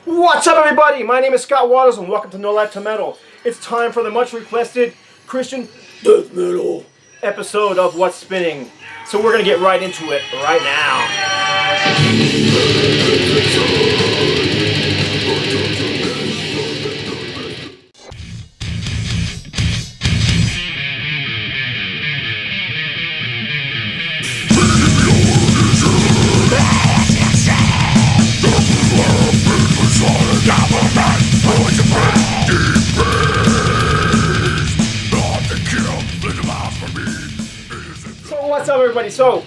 What's up, everybody? My name is Scott Waters, and welcome to No Life to Metal. It's time for the much requested Christian death metal episode of What's Spinning. So we're gonna get right into it right now. What's up, everybody? So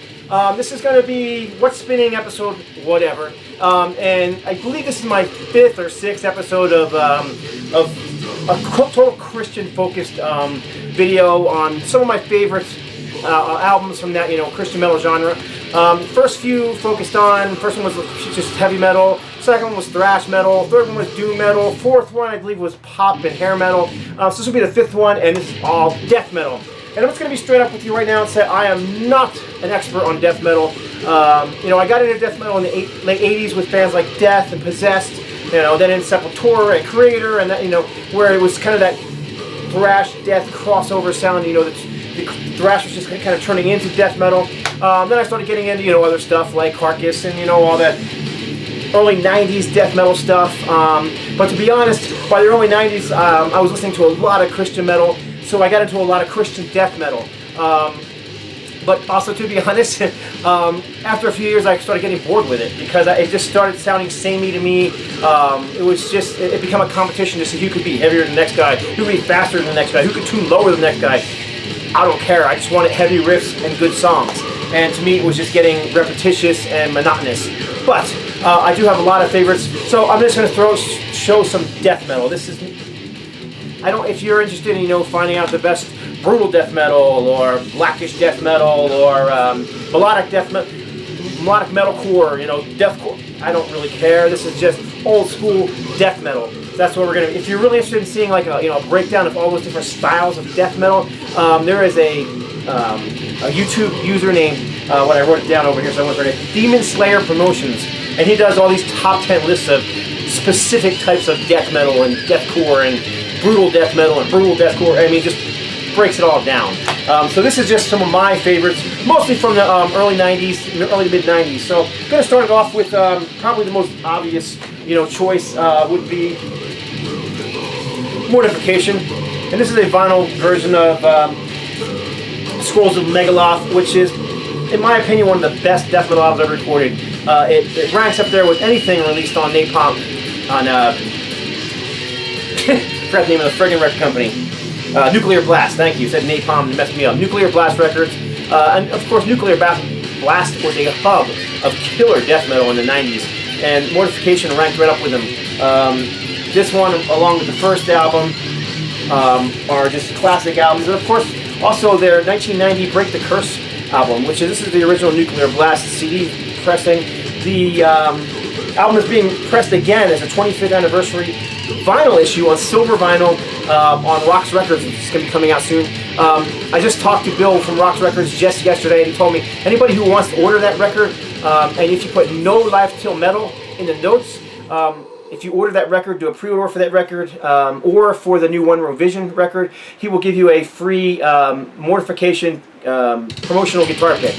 this is going to be What's Spinning episode whatever, and I believe this is my 5th or 6th episode of a total Christian focused video on some of my favorite albums from that Christian metal genre. First few focused on, first one was just heavy metal, second one was thrash metal, third one was doom metal, fourth one I believe was pop and hair metal. So this will be the 5th one, and this is all death metal. And I'm just going to be straight up with you right now and say I am not an expert on death metal. I got into death metal in the late 80s with bands like Death and Possessed, then in Sepultura and Creator, and that, where it was kind of that thrash death crossover sound, the thrash was just kind of turning into death metal. Then I started getting into, other stuff like Carcass and, all that early 90s death metal stuff. But to be honest, by the early 90s, I was listening to a lot of Christian metal. So I got into a lot of Christian death metal, but also, to be honest, after a few years I started getting bored with it because it just started sounding samey to me. It became a competition to see who could be heavier than the next guy, who could be faster than the next guy, who could tune lower than the next guy. I don't care, I just wanted heavy riffs and good songs, and to me it was just getting repetitious and monotonous. But I do have a lot of favorites, so I'm just going to show some death metal. If you're interested in, finding out the best brutal death metal or blackish death metal or melodic metalcore, deathcore, I don't really care. This is just old school death metal. That's what we're gonna. If you're really interested in seeing like a breakdown of all those different styles of death metal, there is a YouTube user named I wrote it down over here, so I went for it. Demon Slayer Promotions, and he does all these top 10 lists of specific types of death metal and deathcore and brutal death metal and brutal deathcore. I mean, just breaks it all down. So this is just some of my favorites, mostly from the early 90s, early mid 90s. So I'm going to start it off with probably the most obvious, choice would be Mortification, and this is a vinyl version of Scrolls of Megaloth, which is, in my opinion, one of the best death metal albums ever recorded. It ranks up there with anything released on Napalm, on forgot the name of the friggin' record company. Nuclear Blast, thank you. Said Napalm, messed me up. Nuclear Blast Records. And of course, Nuclear Blast was a hub of killer death metal in the 90s. And Mortification ranked right up with them. This one, along with the first album, are just classic albums. And of course, also their 1990 Break the Curse album, this is the original Nuclear Blast CD pressing. The album is being pressed again as a 25th anniversary vinyl issue on silver vinyl on Rox Records. It's going to be coming out soon. I just talked to Bill from Rox Records just yesterday, and he told me anybody who wants to order that record, and if you put No Life Till Metal in the notes, if you order that record, do a pre-order for that record, or for the new One Room Vision record, he will give you a free Mortification promotional guitar pick.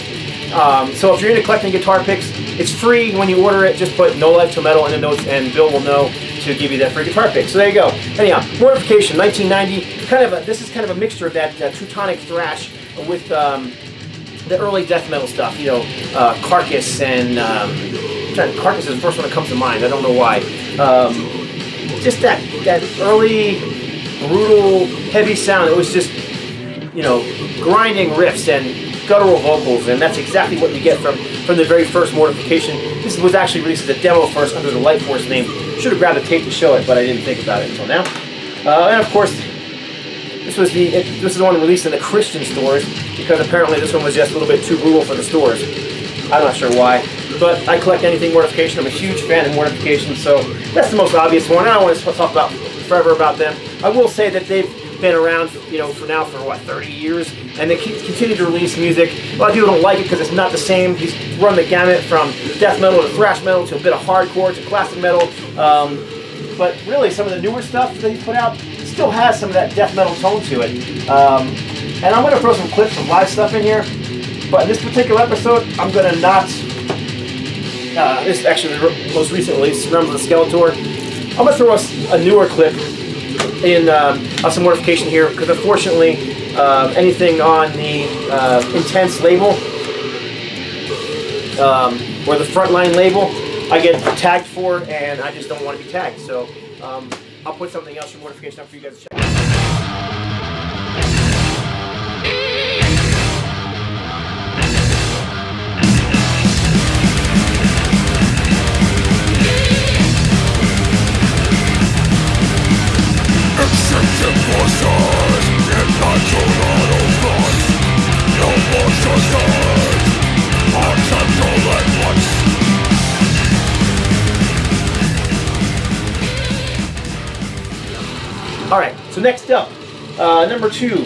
So if you're into collecting guitar picks, it's free when you order it. Just put No Life Till Metal in the notes, and Bill will know to give you that free guitar pick. So there you go. Anyhow, Mortification, 1990. This is kind of a mixture of that Teutonic thrash with the early death metal stuff. Carcass and Carcass is the first one that comes to mind. I don't know why. Just that early brutal heavy sound. It was just grinding riffs and guttural vocals, and that's exactly what you get from the very first Mortification. This was actually released as a demo first under the Light Force name. Should have grabbed a tape to show it, but I didn't think about it until now. And of course, this is the one released in the Christian stores, because apparently this one was just a little bit too brutal for the stores. I'm not sure why, but I collect anything Mortification. I'm a huge fan of Mortification, so that's the most obvious one. I don't want to talk about forever about them. I will say that they've been around, for what, 30 years, and they continue to release music. A lot of people don't like it because it's not the same. He's run the gamut from death metal to thrash metal to a bit of hardcore to classic metal. But really, some of the newer stuff that he's put out still has some of that death metal tone to it. And I'm going to throw some clips of live stuff in here. But in this particular episode, I'm going to not... this is actually the most recent release, Groms and Skeletor. I'm going to throw us a newer clip in some Mortification here, because unfortunately, anything on the Intense label, or the Frontline label, I get tagged for, and I just don't want to be tagged. So I'll put something else from Mortification up for you guys to check. Alright, so next up, number 2.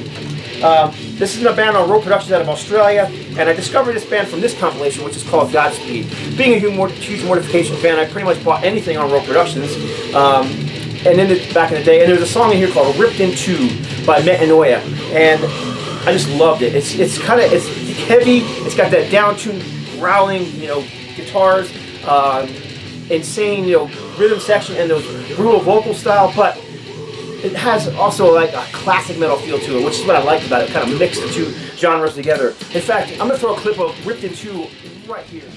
This is a band on Road Productions out of Australia, and I discovered this band from this compilation, which is called Godspeed. Being a huge Mortification fan, I pretty much bought anything on Road Productions, and then back in the day, and there's a song in here called Ripped in Two by Metanoya, and I just loved it. It's heavy, it's got that down-tuned growling, guitars, insane, rhythm section, and those brutal vocal style, but it has also like a classic metal feel to it, which is what I liked about it. It kind of mixed the two genres together. In fact, I'm going to throw a clip of Ripped in Two right here.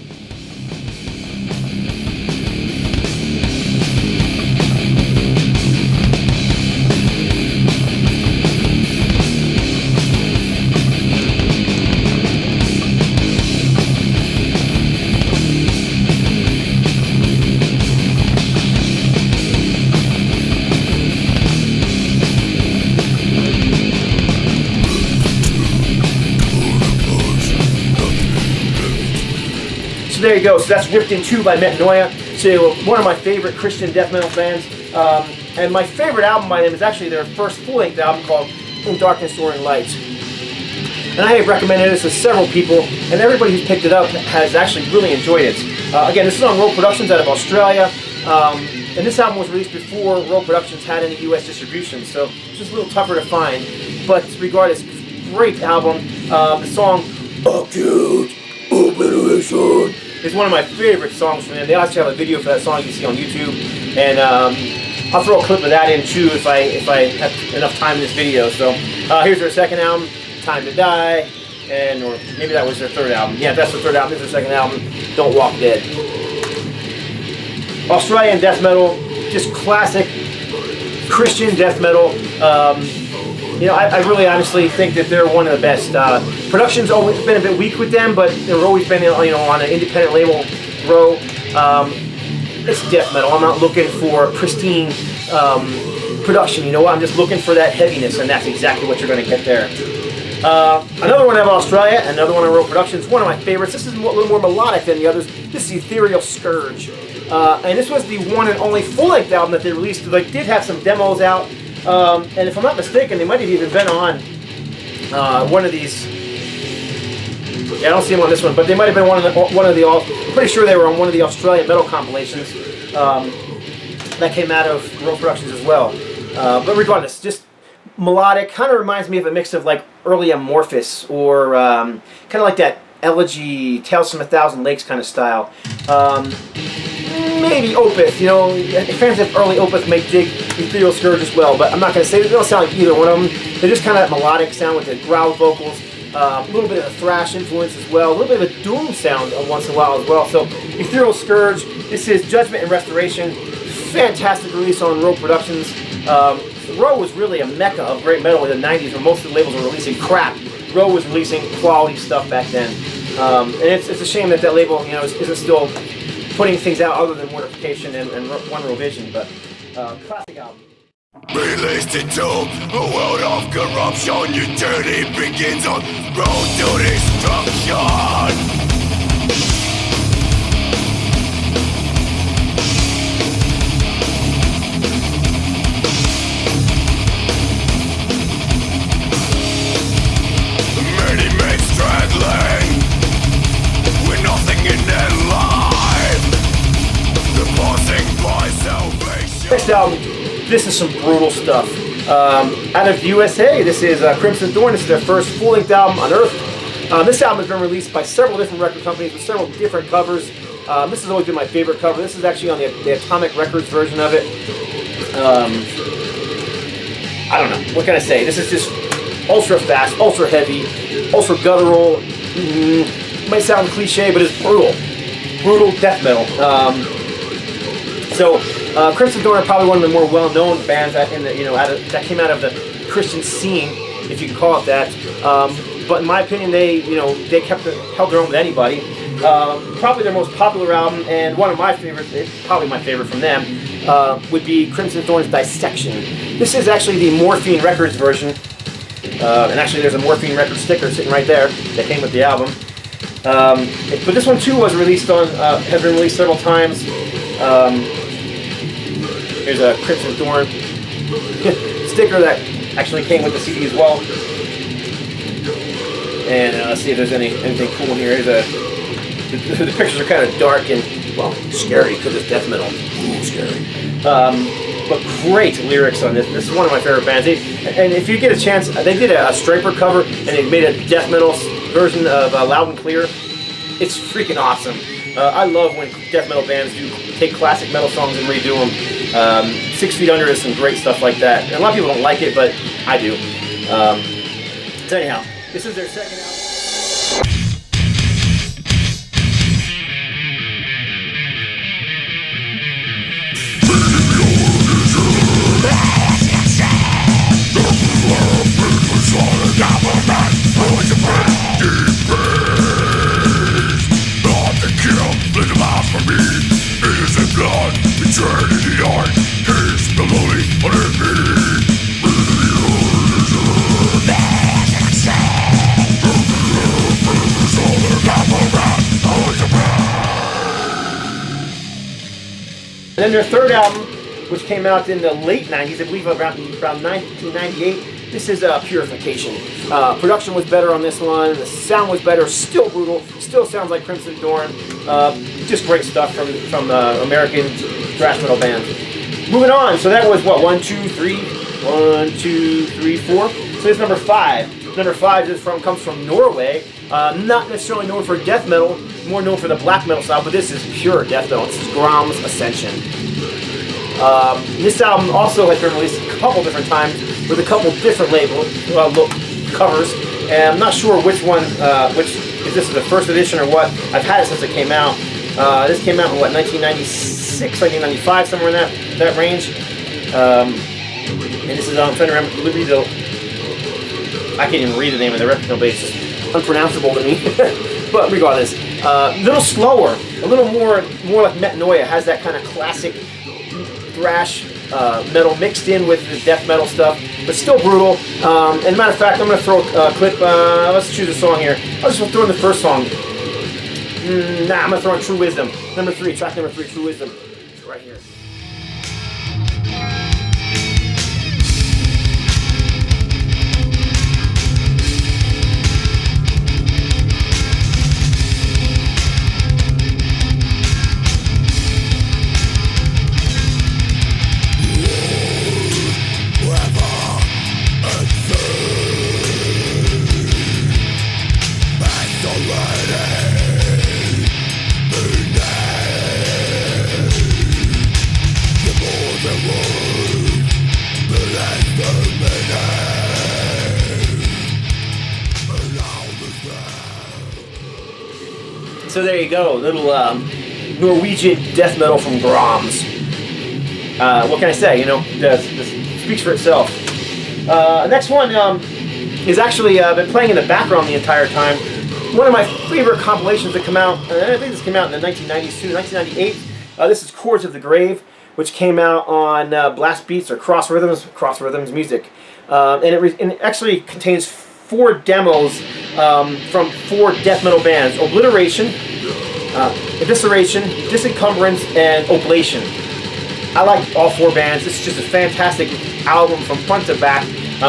There you go. So that's Ripped in Two by Metanoya. So one of my favorite Christian death metal bands. And my favorite album by them is actually their first full-length album called In Darkness or in Light. And I have recommended this to several people, and everybody who's picked it up has actually really enjoyed it. Again, this is on Road Productions out of Australia. And this album was released before Road Productions had any US distribution, so it's just a little tougher to find. But regardless, great album. The song Acute Obliteration is one of my favorite songs from them. They actually have a video for that song you can see on YouTube, and I'll throw a clip of that in too if I have enough time in this video. So here's their second album, Time to Die, or maybe that was their third album. Yeah, that's their third album. This is their second album, Don't Walk Dead. Australian death metal, just classic Christian death metal. I really honestly think that they're one of the best. Production's always been a bit weak with them, but they've always been, on an independent label, Grow. It's death metal. I'm not looking for pristine production. I'm just looking for that heaviness, and that's exactly what you're going to get there. Another one out of Australia, another one on Road Productions. One of my favorites. This is a little more melodic than the others. This is Ethereal Scourge, and this was the one and only full-length album that they released. They did have some demos out. And if I'm not mistaken, they might have even been on one of these. Yeah, I don't see them on this one, but they might have been one of the. I'm pretty sure they were on one of the Australian metal compilations that came out of Road Productions as well. But regardless, just melodic. Kind of reminds me of a mix of like early Amorphous or kind of like that Elegy, Tales from a Thousand Lakes kind of style. Maybe Opeth, fans of early Opeth may dig Ethereal Scourge as well, but I'm not going to say they don't sound like either one of them. They're just kind of that melodic sound with the growl vocals, a little bit of a thrash influence as well, a little bit of a doom sound once in a while as well. So Ethereal Scourge, this is Judgment and Restoration. Fantastic release on Road Productions. Row was really a mecca of great metal in the 90s where most of the labels were releasing crap. Row was releasing quality stuff back then. And it's a shame that label isn't still putting things out other than Mortification and One Revision, but classic album. Released into a world of corruption, your journey begins on road to destruction. Next album, this is some brutal stuff. Out of the USA, this is Crimson Thorn. This is their first full-length album on Earth. This album has been released by several different record companies with several different covers. This has always been my favorite cover. This is actually on the Atomic Records version of it. I don't know. What can I say? This is just ultra fast, ultra heavy, ultra guttural. Might sound cliche, but it's brutal. Brutal death metal. Crimson Thorn are probably one of the more well-known bands that that came out of the Christian scene, if you can call it that. But in my opinion, they held their own with anybody. Probably their most popular album, and one of my favorites, probably my favorite from them, would be Crimson Thorn's Dissection. This is actually the Morphine Records version, and actually there's a Morphine Records sticker sitting right there that came with the album. But this one too was released on, has been released several times. Here's a Crimson Thorn sticker that actually came with the CD as well. And let's see if there's anything cool in here. The pictures are kind of dark and, well, scary because it's death metal. Ooh, scary. But great lyrics on this. This is one of my favorite bands. And if you get a chance, they did a Striper cover and they made a death metal version of Loud and Clear. It's freaking awesome. I love when death metal bands take classic metal songs and redo them. 6 Feet Under is some great stuff like that. And a lot of people don't like it, but I do. So anyhow, this is their second album. And then their third album, which came out in the late 90s, I believe around 1998, this is Purification. Production was better on this one, the sound was better, still brutal, still sounds like Crimson Thorn. Just great stuff from American thrash metal bands. Moving on, so that was what, 1, 2, 3, 4. So this is number 5. Number 5 comes from Norway. Not necessarily known for death metal, more known for the black metal style, but this is pure death metal. This is Groms Ascension. This album also has been released a couple different times with a couple different covers, and I'm not sure which one, if this is the first edition or what. I've had it since it came out. This came out in what, 1996, 1995, somewhere in that range. And this is, I'm trying to remember, I can't even read the name of the record company. It's just unpronounceable to me. But regardless, a little slower, a little more like Metanoya. Has that kind of classic thrash metal mixed in with the death metal stuff, but still brutal. And as a matter of fact, I'm going to throw a clip. Let's choose a song here. I'll just throw in the first song. I'm going to throw in True Wisdom. Number 3, track number 3, True Wisdom. It's right here. So there you go, little Norwegian death metal from Groms. What can I say? You know, this speaks for itself. Next one is actually been playing in the background the entire time. One of my favorite compilations that come out. I think this came out in the 1990s too, 1998. This is Chords of the Grave, which came out on Blast Beats or Cross Rhythms Music, and it actually contains 4 demos from 4 death metal bands: Obliteration, Evisceration, Disencumbrance, and Oblation. I like all 4 bands. This is just a fantastic album from front to back,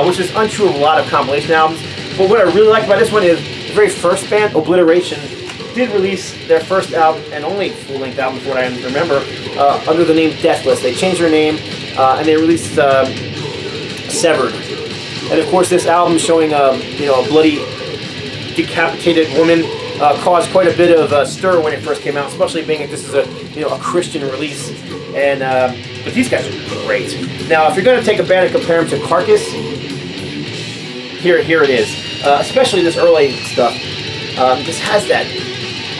which is untrue of a lot of compilation albums. But what I really like about this one is the very first band, Obliteration, did release their first album and only full-length album, from what I remember, under the name Deathless. They changed their name and they released Severed. And of course, this album showing a bloody, decapitated woman caused quite a bit of stir when it first came out, especially being that this is a Christian release. And but these guys are great. Now, if you're going to take a band and compare them to Carcass, here it is. Especially this early stuff. This has that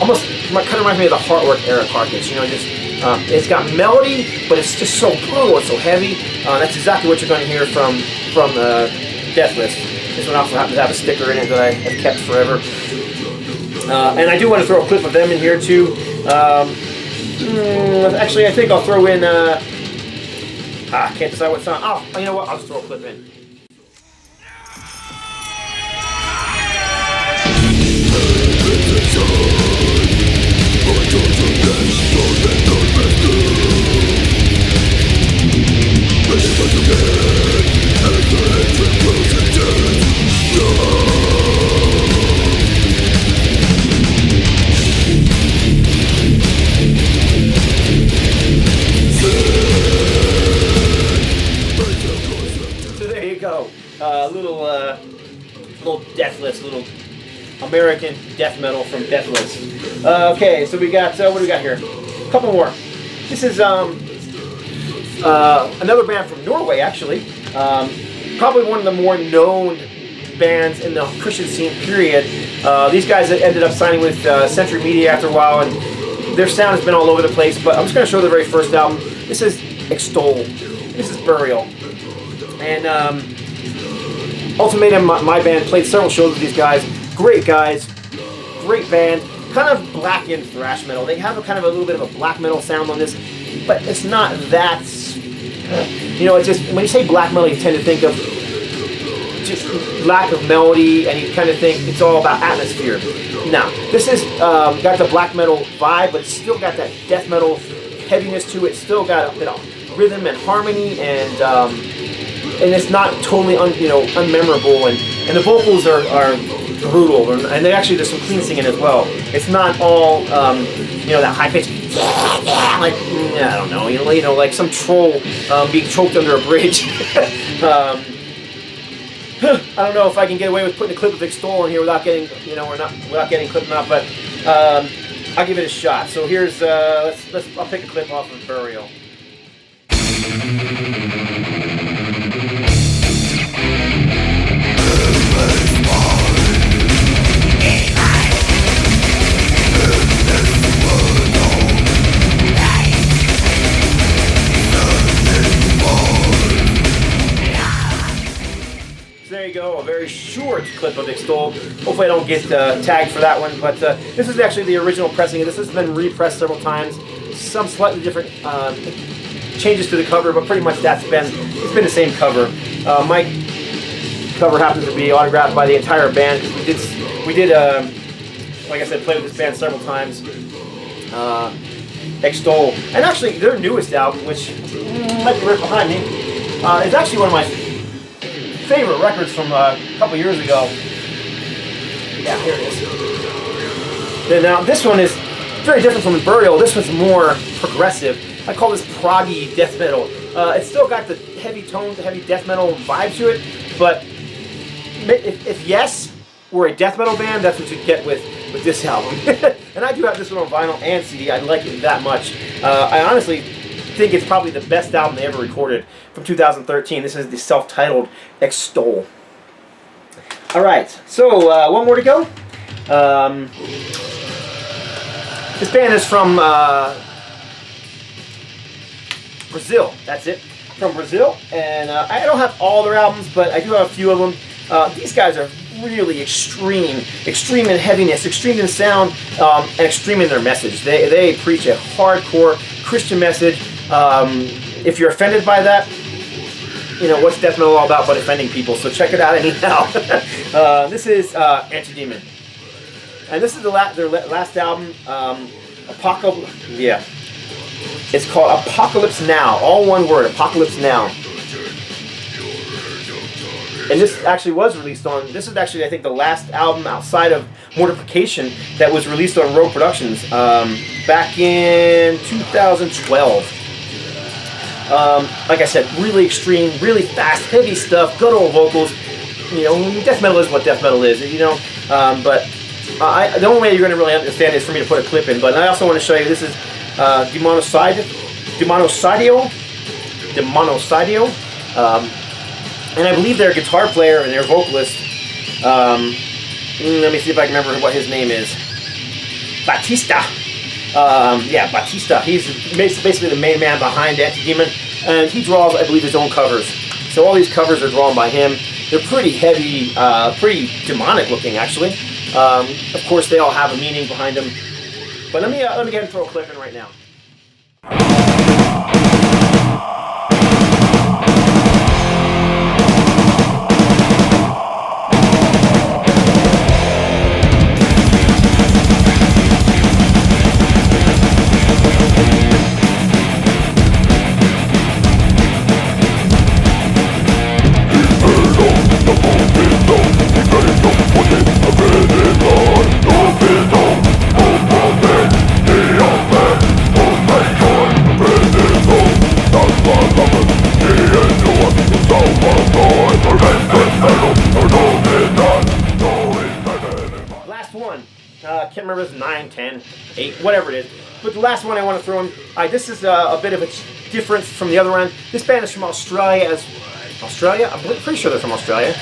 almost kind of reminds me of the Heartwork era Carcass. It's got melody, but it's just so brutal, it's so heavy. That's exactly what you're going to hear from Deathless. This one also happens to have a sticker in it that I have kept forever. And I do want to throw a clip of them in here too. Actually, I think I'll throw in. I can't decide what song. Oh, you know what? I'll just throw a clip in. So there you go. Little Deathless, little American death metal from Deathless. Okay, so we got what do we got here? A couple more. This is another band from Norway, actually. Probably one of the more known bands in the Christian scene. Period. These guys ended up signing with Century Media after a while, and their sound has been all over the place. But I'm just going to show the very first album. This is Extol. This is Burial, and Ultimatum, my band, played several shows with these guys. Great guys, great band. Kind of blackened thrash metal. They have a kind of a little bit of a black metal sound on this, but it's not that. It's just when you say black metal, you tend to think of just lack of melody, and you kind of think it's all about atmosphere. Now, this is got the black metal vibe, but it's still got that death metal heaviness to it. It's still got rhythm and harmony, and it's not totally unmemorable, and the vocals are brutal, and there's some clean singing as well. It's not all that high pitch, like I don't know, like some troll being choked under a bridge. I don't know if I can get away with putting a clip of Extol in here without getting without getting clipped out, but I'll give it a shot. So here's I'll pick a clip off of Burial. There you go, a very short clip of Extol. Hopefully I don't get tagged for that one, but this is actually the original pressing. This has been repressed several times. Some slightly different changes to the cover, but pretty much it's been the same cover. My cover happens to be autographed by the entire band, because we did like I said, played with this band several times. Extol, and actually their newest album, which might be right behind me, is actually one of my favorite records from a couple years ago. Yeah, here it is. Now this one is very different from Burial. This one's more progressive. I call this proggy death metal. It's still got the heavy tones, the heavy death metal vibe to it, but if Yes were a death metal band, that's what you'd get with this album. And I do have this one on vinyl and CD. I like it that much. I honestly think it's probably the best album they ever recorded from 2013. This is the self-titled Extol. Alright, so one more to go. This band is from Brazil. That's it. From Brazil. And I don't have all their albums, but I do have a few of them. These guys are really extreme in heaviness, extreme in sound, and extreme in their message. They preach a hardcore Christian message. If you're offended by that, what's death metal all about but offending people? So check it out anyhow. This is Antidemon, and this is their last album, Apocalypse. Yeah, it's called Apocalypse Now. All one word, Apocalypse Now. And this actually was released on. This is actually, I think, the last album outside of Mortification that was released on Rogue Productions back in 2012. Like I said, really extreme, really fast, heavy stuff, good old vocals. You know, death metal is what death metal is, you know. But the only way you're going to really understand it is for me to put a clip in. But I also want to show you, this is Demonisadio. And I believe their guitar player and their vocalist, let me see if I can remember what his name is. Batista. Yeah, Batista. He's basically the main man behind Anti-Demon, and he draws, I believe, his own covers. So all these covers are drawn by him. They're pretty heavy, pretty demonic looking, actually. Of course, they all have a meaning behind them. But let me go ahead and throw a clip in right now. Can't remember if it's 9, 10, 8, whatever it is. But the last one I want to throw in, this is a bit of a difference from the other one. This band is from Australia. Australia? I'm pretty sure they're from Australia.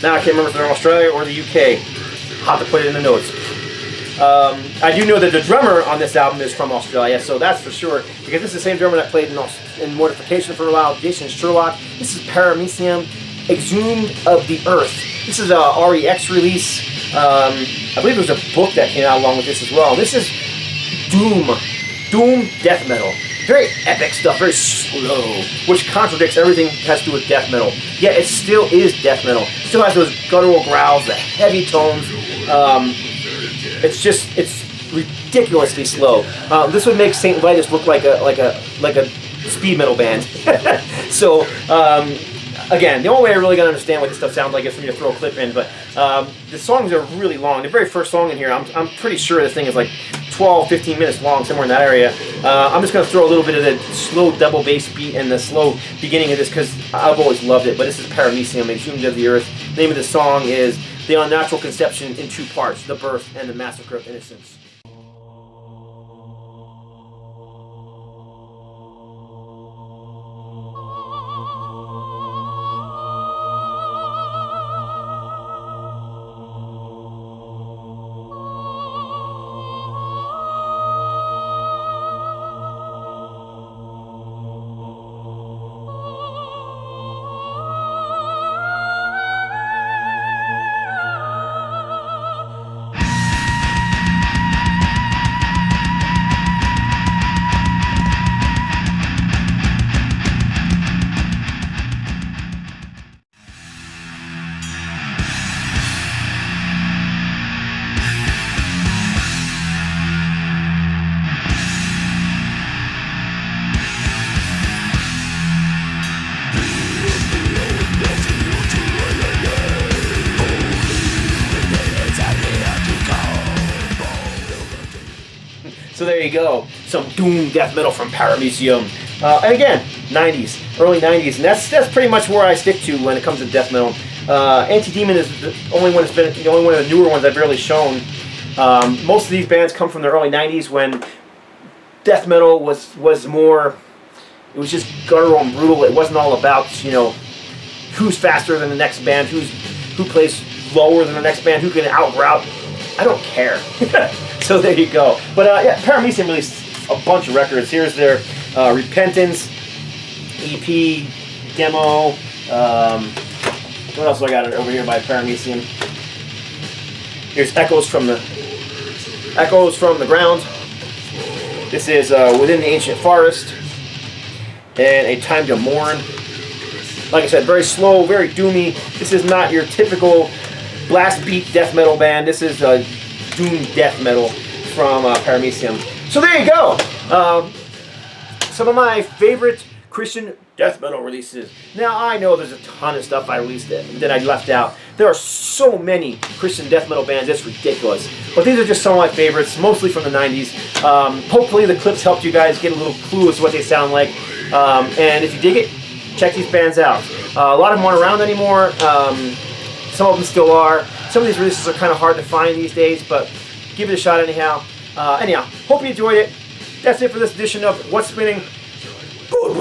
Now I can't remember if they're from Australia or the UK. I'll have to put it in the notes. I do know that the drummer on this album is from Australia, so that's for sure, because this is the same drummer that played in Mortification for a while, Jason Sherlock. This is Paramaecium, Exhumed of the Earth. This is a REX release. I believe there was a book that came out along with this as well. This is Doom death metal. Very epic stuff, very slow, which contradicts everything that has to do with death metal. Yet it still is death metal. It still has those guttural growls, the heavy tones. It's ridiculously slow. This would make Saint Vitus look like a speed metal band. So. Again, the only way I really gonna understand what this stuff sounds like is for me to throw a clip in, but the songs are really long. The very first song in here, I'm pretty sure this thing is like 12, 15 minutes long, somewhere in that area. I'm just gonna throw a little bit of the slow double bass beat and the slow beginning of this because I've always loved it, but this is Paramaecium, Exhumed of the Earth. The name of the song is The Unnatural Conception in 2 parts, The Birth and the Massacre of Innocence. So there you go, some doom death metal from Paramaecium. And again, 90s, early 90s, and that's pretty much where I stick to when it comes to death metal. Anti-Demon is the only one of the newer ones I've really shown. Most of these bands come from the early 90s when death metal was more, it was just guttural and brutal. It wasn't all about, you know, who's faster than the next band, who plays lower than the next band, who can out-route. I don't care. So there you go. But yeah, Paramaecium released a bunch of records. Here's their Repentance EP, demo. What else do I got over here by Paramaecium? Here's Echoes from the Ground. This is Within the Ancient Forest. And A Time to Mourn. Like I said, very slow, very doomy. This is not your typical blast beat death metal band. This is doom death metal from Paramaecium. So there you go. Some of my favorite Christian death metal releases. Now, I know there's a ton of stuff I released that I left out. There are so many Christian death metal bands, it's ridiculous. But these are just some of my favorites, mostly from the 90s. Hopefully the clips helped you guys get a little clue as to what they sound like. And if you dig it, check these bands out. A lot of them aren't around anymore. Some of them still are. Some of these releases are kind of hard to find these days, but give it a shot anyhow. Anyhow, hope you enjoyed it. That's it for this edition of What's Spinning. Good